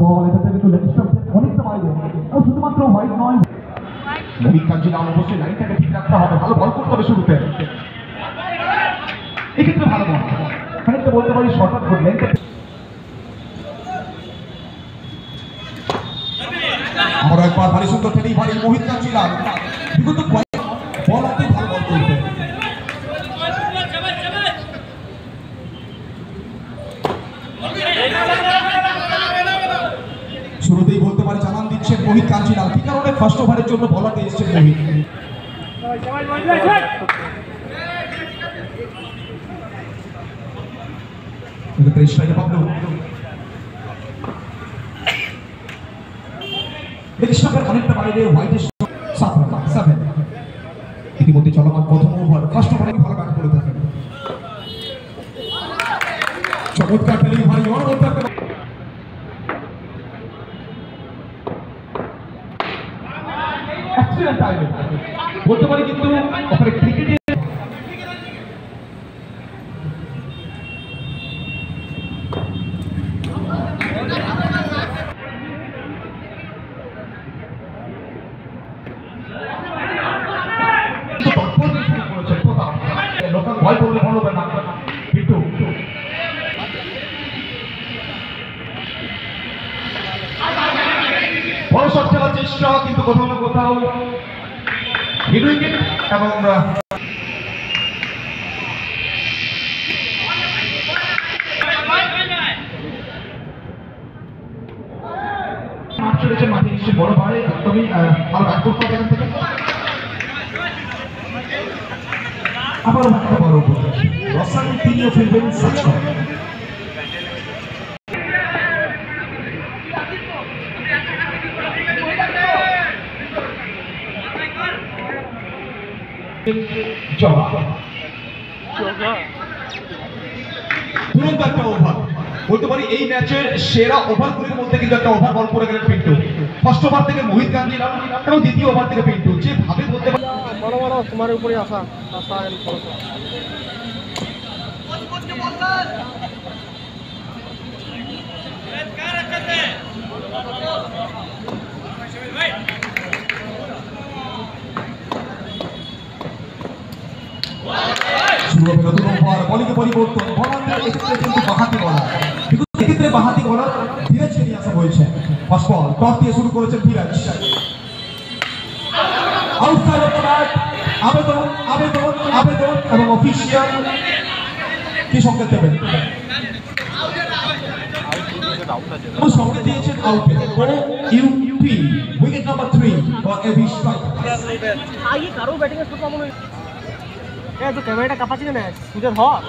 বল এটা থেকে লেগ স্টাম্পের অনেকটা বাইরে আর শুধুমাত্র হোয়াইট নয় মোহিত কাঞ্জিলাল অবশ্যই লাইনটাকে ঠিক রাখতে হবে ভালো বল করতে হবে শুরুতে এক্ষেত্রে ভালো বল খানিকটা বলতে পারি শর্টকাট গুড লেন্থ আমরা একবার ভারী সুন্দর খেলি ভারী মোহিত কাঞ্জিলাল বিগত বল হাতে ভালো বল করতে শুরুতেই বলতে পারি জানান দিচ্ছেন মোহিত কাঞ্জিলাল কি কারণে ফার্স্ট ওভারের জন্য বলাতে এসেছেন মোহিত অনেকটা বাইরে হোয়াইটের ইতিমধ্যে চলমান প্রথম ওভার ফার্স্ট ওভারে ভালো ব্যাট করে থাকেন চমৎকার খেলি ভাই বলতে পারি কিন্তু ক্রিকেটে লোকাল ভয় করলে ভালো হবে না কিন্তু বড় শট খেলার চেষ্টা কিন্তু কোথাও না কোথাও হিট উইকেট এবং মাঠ চলেছে মাঠে নিশ্চয়ই বড় ভাই একদমই ভালো ব্যাট করতে হবে এখান থেকে আবার একটা বড় রসাল তিনিও ফিরবেন সার্চ করেন তুরন্ত একটা ওভার বলতে পারি এই ম্যাচের সেরা ওভারগুলির মধ্যে কিন্তু একটা ওভার বল করে গেলেন পিন্টু ফার্স্ট ওভার থেকে মোহিত কাঞ্জিলাল এবং দ্বিতীয় ওভার থেকে পিন্টু যেভাবে বলতে পারি বড় বড় তোমার উপরে আসা নতুন ওভার বলিংয়ে পরিবর্তন বলার এক্ষেত্রে কিন্তু বাহাতি বলার এক্ষেত্রে বাহাতি বলার ধীরাজকে নিয়ে আসা হয়েছে ফার্স্ট বল টপ দিয়ে শুরু করেছেন Dhiraj outside of the bat আবেদন আবেদন আবেদন এবং অফিশিয়াল কি সংকেত দেবেন সংকেত দিয়েছেন আউটে ইউপি wicket number 3 for AB strike আগে কারো ব্যাটিং এর শুরু মনে এ তো ক্যামেরাটা কাপাচ্ছি না সুদের হর